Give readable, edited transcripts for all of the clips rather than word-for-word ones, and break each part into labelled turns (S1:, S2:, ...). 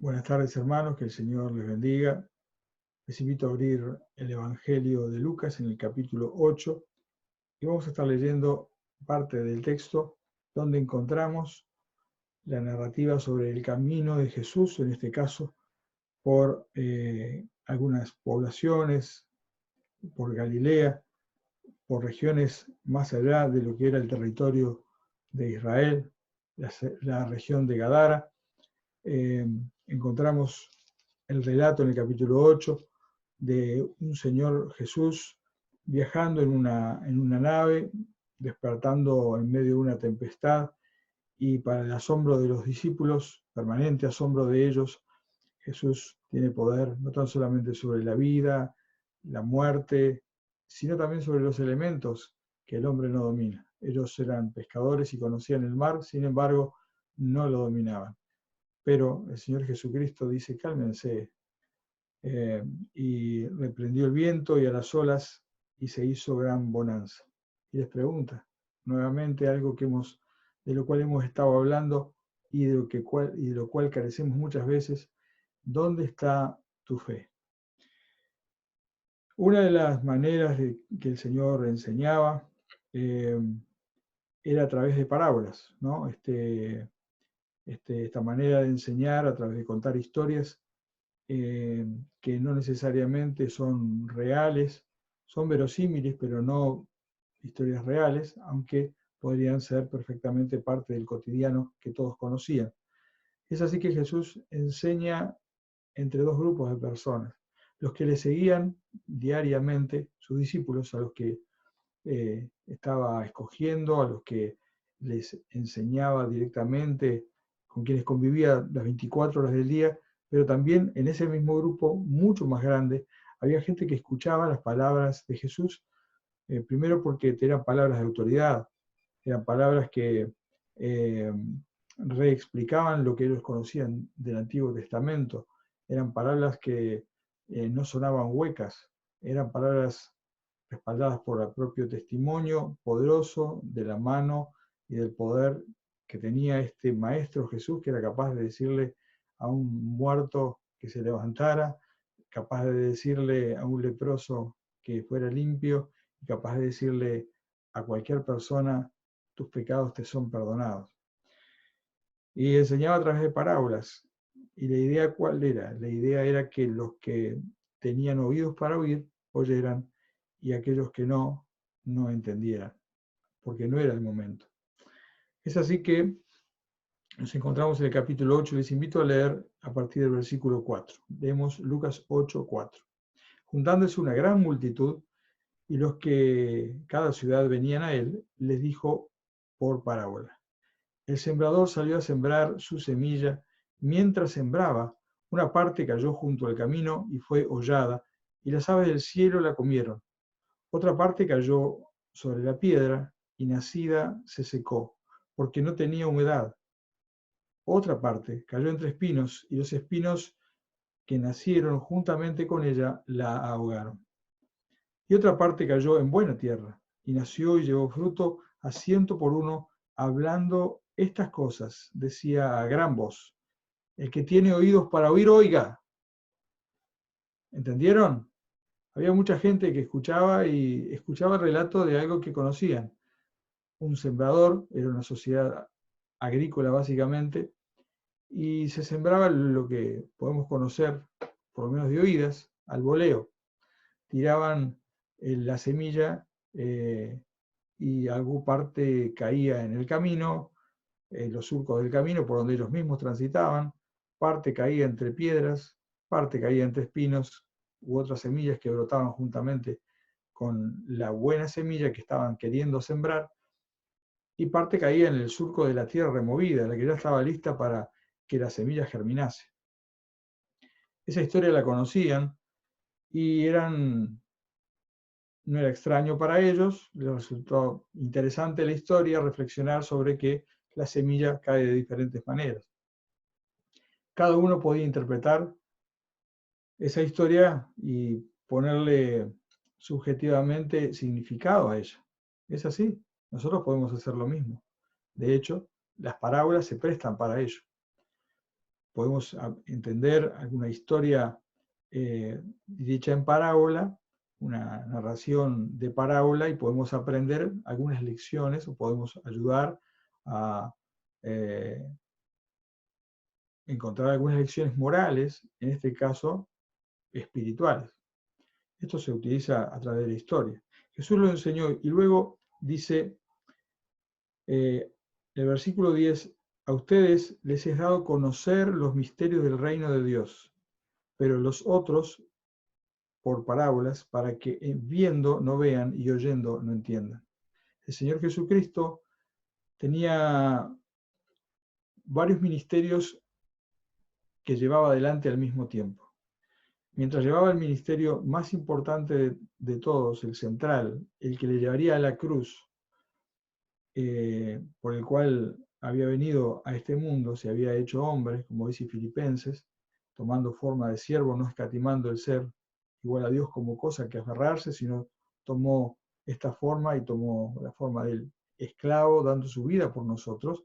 S1: Buenas tardes, hermanos, que el Señor les bendiga. Les invito a abrir el Evangelio de Lucas en el capítulo 8 y vamos a estar leyendo parte del texto donde encontramos la narrativa sobre el camino de Jesús, en este caso por algunas poblaciones, por Galilea, por regiones más allá de lo que era el territorio de Israel, la región de Gadara. Encontramos el relato en el capítulo 8 de un Señor Jesús viajando en una nave, despertando en medio de una tempestad, y para el asombro de los discípulos, permanente asombro de ellos, Jesús tiene poder no tan solamente sobre la vida, la muerte, sino también sobre los elementos que el hombre no domina. Ellos eran pescadores y conocían el mar, sin embargo, no lo dominaban. Pero el Señor Jesucristo dice: cálmense, y reprendió el viento y a las olas y se hizo gran bonanza. Y les pregunta nuevamente algo de lo cual hemos estado hablando y de lo cual carecemos muchas veces: ¿dónde está tu fe? Una de las maneras que el Señor enseñaba era a través de parábolas, ¿no? Esta manera de enseñar a través de contar historias que no necesariamente son reales, son verosímiles, pero no historias reales, aunque podrían ser perfectamente parte del cotidiano que todos conocían. Es así que Jesús enseña entre dos grupos de personas: los que le seguían diariamente, sus discípulos, a los que estaba escogiendo, a los que les enseñaba directamente, con quienes convivía las 24 horas del día, pero también en ese mismo grupo, mucho más grande, había gente que escuchaba las palabras de Jesús, primero porque eran palabras de autoridad, eran palabras que eh, reexplicaban lo que ellos conocían del Antiguo Testamento, eran palabras que no sonaban huecas, eran palabras respaldadas por el propio testimonio poderoso de la mano y del poder que tenía este Maestro Jesús, que era capaz de decirle a un muerto que se levantara, capaz de decirle a un leproso que fuera limpio, y capaz de decirle a cualquier persona: tus pecados te son perdonados. Y enseñaba a través de parábolas. ¿Y la idea cuál era? La idea era que los que tenían oídos para oír, oyeran, y aquellos que no, no entendieran, porque no era el momento. Es así que nos encontramos en el capítulo 8. Les invito a leer a partir del versículo 4. Leemos Lucas 8, 4. Juntándose una gran multitud, y los que cada ciudad venían a él, les dijo por parábola: el sembrador salió a sembrar su semilla. Mientras sembraba, una parte cayó junto al camino y fue hollada, y las aves del cielo la comieron. Otra parte cayó sobre la piedra, y nacida se secó, porque no tenía humedad. Otra parte cayó entre espinos, y los espinos que nacieron juntamente con ella la ahogaron. Y otra parte cayó en buena tierra, y nació y llevó fruto a 100 por 1. Hablando estas cosas, decía a gran voz: el que tiene oídos para oír, oiga. ¿Entendieron? Había mucha gente que escuchaba y escuchaba el relato de algo que conocían. Un sembrador, era una sociedad agrícola básicamente, y se sembraba lo que podemos conocer, por lo menos de oídas, al voleo. Tiraban la semilla y alguna parte caía en el camino, en los surcos del camino por donde ellos mismos transitaban, parte caía entre piedras, parte caía entre espinos u otras semillas que brotaban juntamente con la buena semilla que estaban queriendo sembrar, y parte caía en el surco de la tierra removida, la que ya estaba lista para que la semilla germinase. Esa historia la conocían y no era extraño para ellos, les resultó interesante la historia, reflexionar sobre que la semilla cae de diferentes maneras. Cada uno podía interpretar esa historia y ponerle subjetivamente significado a ella. Es así, nosotros podemos hacer lo mismo. De hecho, las parábolas se prestan para ello. podemos entender alguna historia dicha en parábola, una narración de parábola, y podemos aprender algunas lecciones o podemos ayudar a encontrar algunas lecciones morales, en este caso espirituales. Esto se utiliza a través de la historia. Jesús lo enseñó y luego dice, el versículo 10, a ustedes les he dado conocer los misterios del reino de Dios, pero los otros por parábolas, para que viendo no vean y oyendo no entiendan. El Señor Jesucristo tenía varios ministerios que llevaba adelante al mismo tiempo. Mientras llevaba el ministerio más importante de todos, el central, el que le llevaría a la cruz, por el cual había venido a este mundo, se había hecho hombre, como dice Filipenses, tomando forma de siervo, no escatimando el ser igual a Dios como cosa que aferrarse, sino tomó esta forma y tomó la forma del esclavo, dando su vida por nosotros.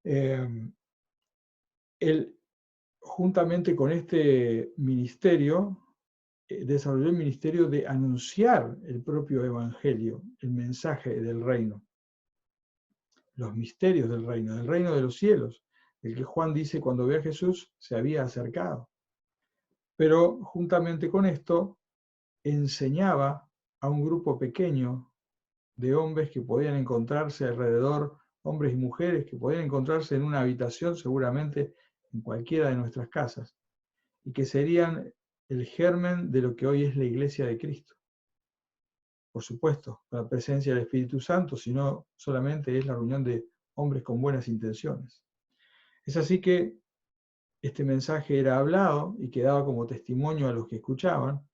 S1: Él, juntamente con este ministerio, desarrolló el ministerio de anunciar el propio evangelio, el mensaje del reino, los misterios del reino de los cielos, el que Juan dice cuando ve a Jesús se había acercado. Pero juntamente con esto enseñaba a un grupo pequeño de hombres que podían encontrarse alrededor, hombres y mujeres que podían encontrarse en una habitación seguramente en cualquiera de nuestras casas, y que serían el germen de lo que hoy es la Iglesia de Cristo. Por supuesto, con la presencia del Espíritu Santo, sino solamente es la reunión de hombres con buenas intenciones. Es así que este mensaje era hablado y quedaba como testimonio a los que escuchaban,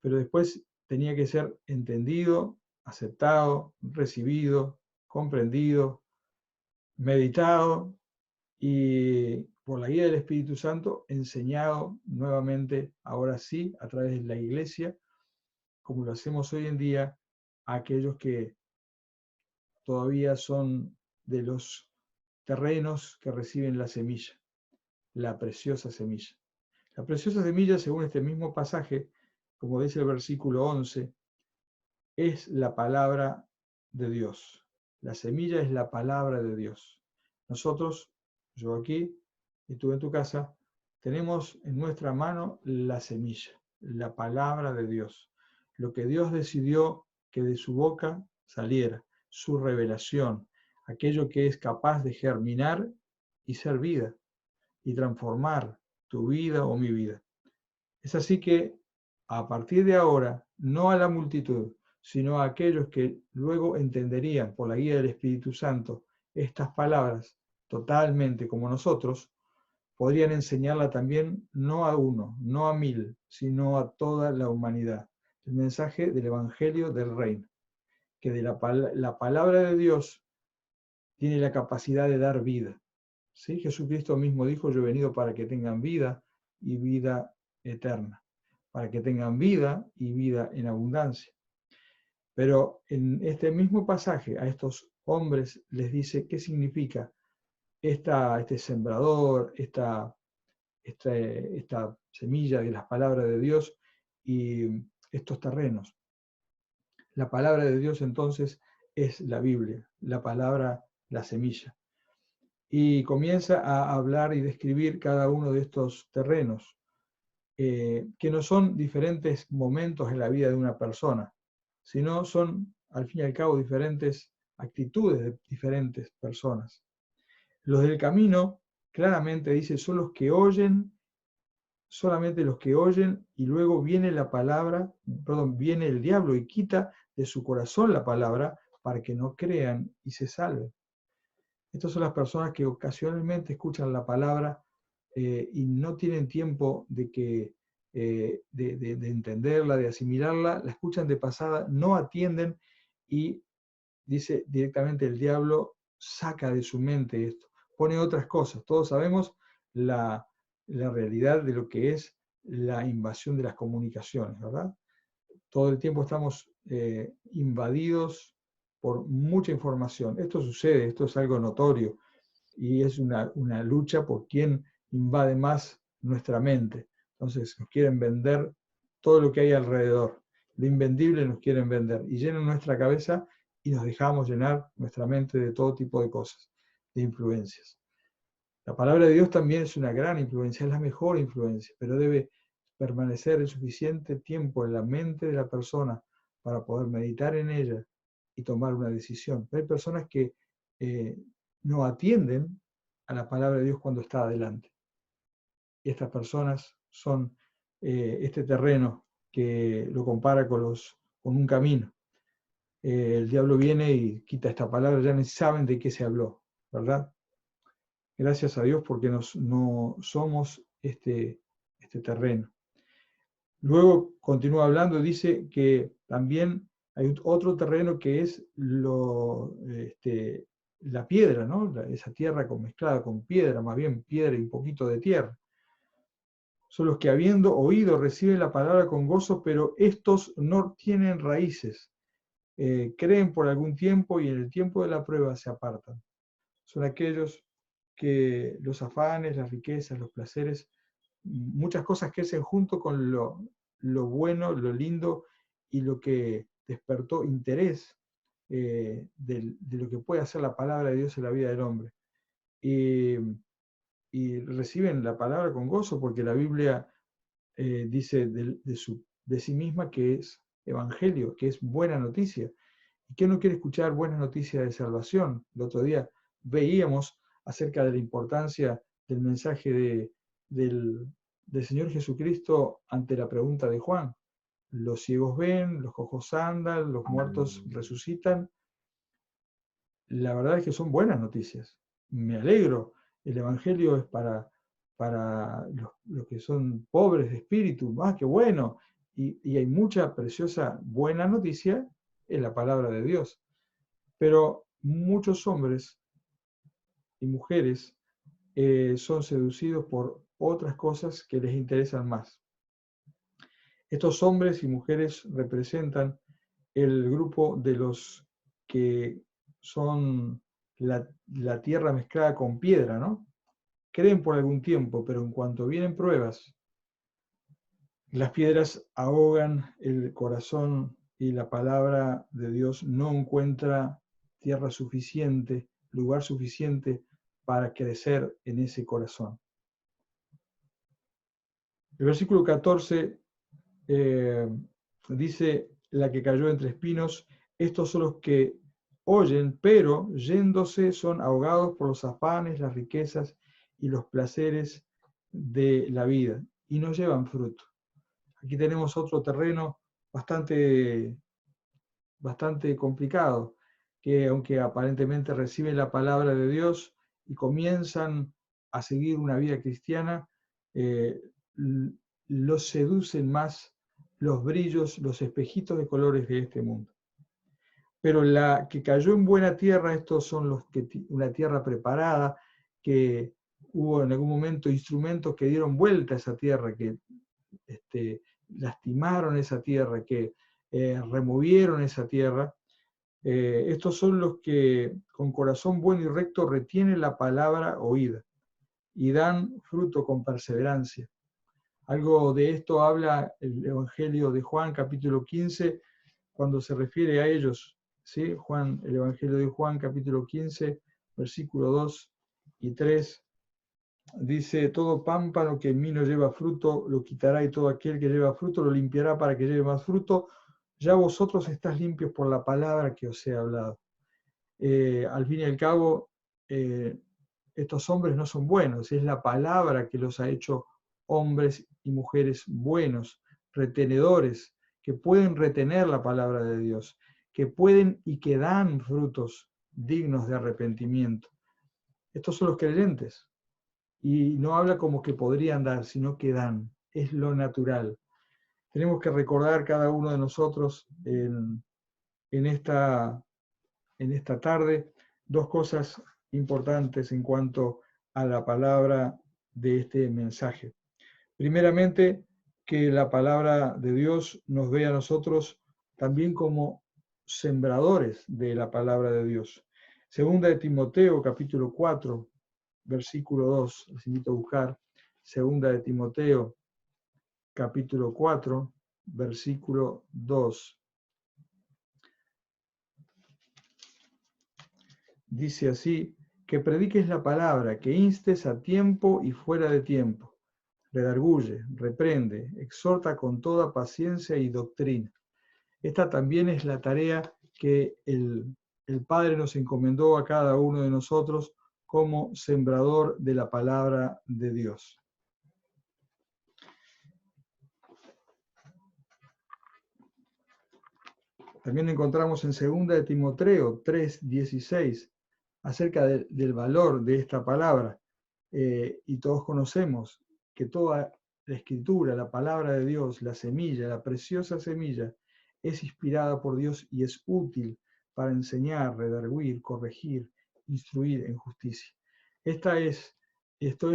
S1: pero después tenía que ser entendido, aceptado, recibido, comprendido, meditado y por la guía del Espíritu Santo enseñado nuevamente, ahora sí, a través de la Iglesia, como lo hacemos hoy en día, a aquellos que todavía son de los terrenos que reciben la semilla, la preciosa semilla. La preciosa semilla, según este mismo pasaje, como dice el versículo 11, es la palabra de Dios. La semilla es la palabra de Dios. Nosotros, yo aquí y tú en tu casa, tenemos en nuestra mano la semilla, la palabra de Dios. Lo que Dios decidió que de su boca saliera, su revelación, aquello que es capaz de germinar y ser vida y transformar tu vida o mi vida. Es así que a partir de ahora, no a la multitud, sino a aquellos que luego entenderían por la guía del Espíritu Santo estas palabras totalmente como nosotros, podrían enseñarla también no a uno, no a 1000, sino a toda la humanidad. El mensaje del Evangelio del Reino, que de la palabra de Dios tiene la capacidad de dar vida. ¿Sí? Jesucristo mismo dijo, yo he venido para que tengan vida y vida eterna, para que tengan vida y vida en abundancia. Pero en este mismo pasaje a estos hombres les dice qué significa este sembrador, esta semilla de las palabras de Dios y estos terrenos. La palabra de Dios entonces es la Biblia, la palabra, la semilla. Y comienza a hablar y describir cada uno de estos terrenos, que no son diferentes momentos en la vida de una persona, sino son, al fin y al cabo, diferentes actitudes de diferentes personas. Los del camino, claramente dice, son los que oyen, solamente los que oyen, y luego viene viene el diablo y quita de su corazón la palabra para que no crean y se salven. Estas son las personas que ocasionalmente escuchan la palabra y no tienen tiempo de entenderla, de asimilarla, la escuchan de pasada, no atienden y dice directamente el diablo saca de su mente esto, pone otras cosas. Todos sabemos la realidad de lo que es la invasión de las comunicaciones, ¿verdad? Todo el tiempo estamos invadidos por mucha información. Esto sucede, esto es algo notorio. y es una lucha por quién invade más nuestra mente. Entonces nos quieren vender todo lo que hay alrededor, lo invendible nos quieren vender, y llenan nuestra cabeza y nos dejamos llenar nuestra mente de todo tipo de cosas, de influencias. La palabra de Dios también es una gran influencia, es la mejor influencia, pero debe permanecer el suficiente tiempo en la mente de la persona para poder meditar en ella y tomar una decisión. Pero hay personas que no atienden a la palabra de Dios cuando está adelante. Y estas personas son este terreno que lo compara con un camino. El diablo viene y quita esta palabra, ya ni saben de qué se habló, ¿verdad? Gracias a Dios porque no somos este terreno. Luego continúa hablando, dice que también hay otro terreno que es la piedra, ¿no? Esa tierra mezclada con piedra, más bien piedra y un poquito de tierra. Son los que habiendo oído reciben la palabra con gozo, pero estos no tienen raíces. Creen por algún tiempo y en el tiempo de la prueba se apartan. Son aquellos que los afanes, las riquezas, los placeres, muchas cosas crecen junto con lo bueno, lo lindo y lo que despertó interés de lo que puede hacer la palabra de Dios en la vida del hombre. Y reciben la palabra con gozo porque la Biblia dice de sí misma que es evangelio, que es buena noticia. ¿Y quién no quiere escuchar buenas noticias de salvación? El otro día veíamos acerca de la importancia del mensaje del Señor Jesucristo ante la pregunta de Juan. Los ciegos ven, los cojos andan, los muertos resucitan. La verdad es que son buenas noticias. Me alegro. El Evangelio es para los que son pobres de espíritu. ¡Ah, qué bueno! Y hay mucha preciosa buena noticia en la palabra de Dios. Pero muchos hombres y mujeres son seducidos por otras cosas que les interesan más. Estos hombres y mujeres representan el grupo de los que son la tierra mezclada con piedra, ¿no? Creen por algún tiempo, pero en cuanto vienen pruebas, las piedras ahogan el corazón y la palabra de Dios no encuentra tierra suficiente, lugar suficiente para crecer en ese corazón. El versículo 14 dice, la que cayó entre espinos, estos son los que oyen, pero yéndose son ahogados por los afanes, las riquezas y los placeres de la vida, y no llevan fruto. Aquí tenemos otro terreno bastante complicado, que aunque aparentemente reciben la palabra de Dios y comienzan a seguir una vida cristiana, los seducen más los brillos, los espejitos de colores de este mundo. Pero la que cayó en buena tierra, estos son los que una tierra preparada, que hubo en algún momento instrumentos que dieron vuelta a esa tierra, que lastimaron esa tierra, que removieron esa tierra. Estos son los que con corazón bueno y recto retienen la palabra oída y dan fruto con perseverancia. Algo de esto habla el Evangelio de Juan, capítulo 15, cuando se refiere a ellos. ¿Sí? El Evangelio de Juan, capítulo 15, versículo 2 y 3. Dice, todo pámpano que en mí no lleva fruto, lo quitará, y todo aquel que lleva fruto lo limpiará para que lleve más fruto. Ya vosotros estáis limpios por la palabra que os he hablado. Al fin y al cabo, estos hombres no son buenos, es la palabra que los ha hecho hombres y mujeres buenos, retenedores, que pueden retener la palabra de Dios, que pueden y que dan frutos dignos de arrepentimiento. Estos son los creyentes. Y no habla como que podrían dar, sino que dan. Es lo natural. Tenemos que recordar cada uno de nosotros en esta tarde dos cosas importantes en cuanto a la palabra de este mensaje. Primeramente, que la palabra de Dios nos ve a nosotros también como sembradores de la palabra de Dios. Segunda de Timoteo, capítulo 4, versículo 2, les invito a buscar, segunda de Timoteo, capítulo 4, versículo 2. Dice así, que prediques la palabra, que instes a tiempo y fuera de tiempo, redarguye, reprende, exhorta con toda paciencia y doctrina. Esta también es la tarea que el Padre nos encomendó a cada uno de nosotros como sembrador de la palabra de Dios. También encontramos en 2 de Timoteo 3:16 acerca del valor de esta palabra. Y todos conocemos que toda la escritura, la palabra de Dios, la semilla, la preciosa semilla, es inspirada por Dios y es útil para enseñar, redarguir, corregir, instruir en justicia. Esto es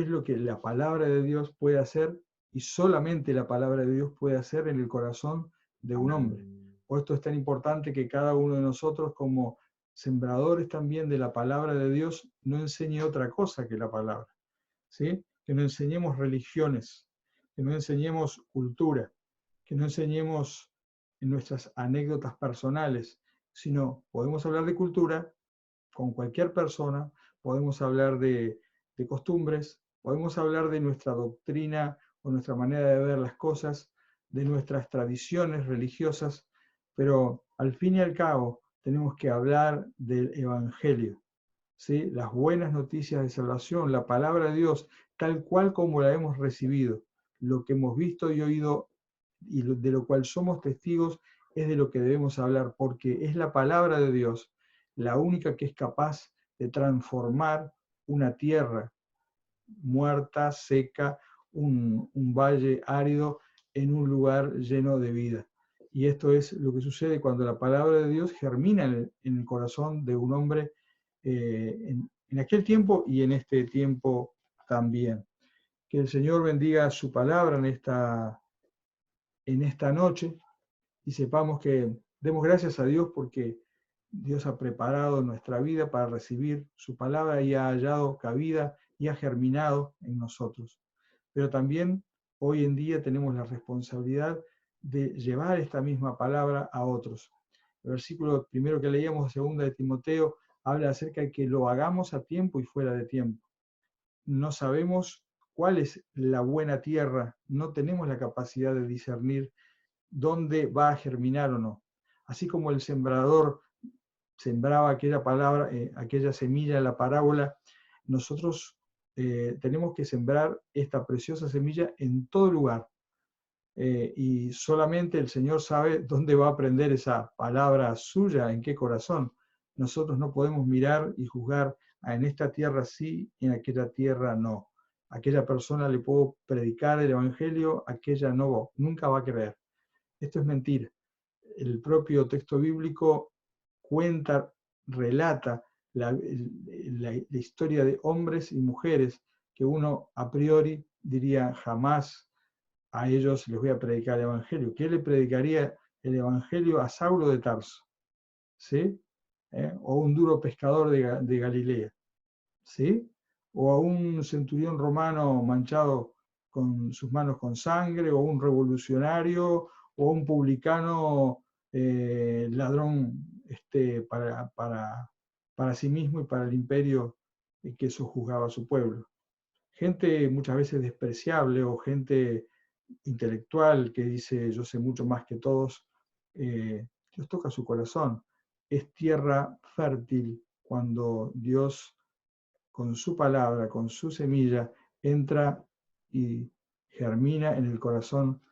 S1: lo que la palabra de Dios puede hacer, y solamente la palabra de Dios puede hacer en el corazón de un hombre. Por esto es tan importante que cada uno de nosotros, como sembradores también de la palabra de Dios, no enseñe otra cosa que la palabra, ¿sí? Que no enseñemos religiones, que no enseñemos cultura, que no enseñemos nuestras anécdotas personales, sino podemos hablar de cultura con cualquier persona, podemos hablar de costumbres, podemos hablar de nuestra doctrina o nuestra manera de ver las cosas, de nuestras tradiciones religiosas, pero al fin y al cabo tenemos que hablar del Evangelio, ¿sí? Las buenas noticias de salvación, la palabra de Dios, tal cual como la hemos recibido, lo que hemos visto y oído y de lo cual somos testigos, es de lo que debemos hablar, porque es la palabra de Dios la única que es capaz de transformar una tierra muerta, seca, un valle árido, en un lugar lleno de vida. Y esto es lo que sucede cuando la palabra de Dios germina en el corazón de un hombre en aquel tiempo y en este tiempo también. Que el Señor bendiga su palabra en esta noche, y sepamos que demos gracias a Dios porque Dios ha preparado nuestra vida para recibir su palabra y ha hallado cabida y ha germinado en nosotros. Pero también hoy en día tenemos la responsabilidad de llevar esta misma palabra a otros. El versículo primero que leíamos, 2 de Timoteo, habla acerca de que lo hagamos a tiempo y fuera de tiempo. No sabemos cuál es la buena tierra, no tenemos la capacidad de discernir dónde va a germinar o no. Así como el sembrador sembraba aquella palabra, aquella semilla en la parábola, nosotros tenemos que sembrar esta preciosa semilla en todo lugar. Y solamente el Señor sabe dónde va a prender esa palabra suya, en qué corazón. Nosotros no podemos mirar y juzgar, en esta tierra sí, y en aquella tierra no. Aquella persona le puedo predicar el Evangelio, aquella no, nunca va a creer. Esto es mentira. El propio texto bíblico cuenta, relata la historia de hombres y mujeres que uno a priori diría jamás a ellos les voy a predicar el Evangelio. ¿Qué le predicaría el Evangelio a Saulo de Tarso? ¿Sí? O un duro pescador de Galilea. ¿Sí? O a un centurión romano manchado con sus manos con sangre, o un revolucionario, o un publicano ladrón para sí mismo y para el imperio que sojuzgaba a su pueblo. Gente muchas veces despreciable o gente intelectual que dice yo sé mucho más que todos, Dios toca su corazón. Es tierra fértil cuando Dios con su palabra, con su semilla, entra y germina en el corazón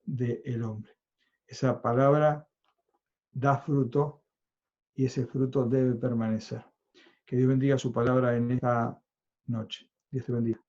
S1: del hombre. Esa palabra da fruto y ese fruto debe permanecer. Que Dios bendiga su palabra en esta noche. Dios te bendiga.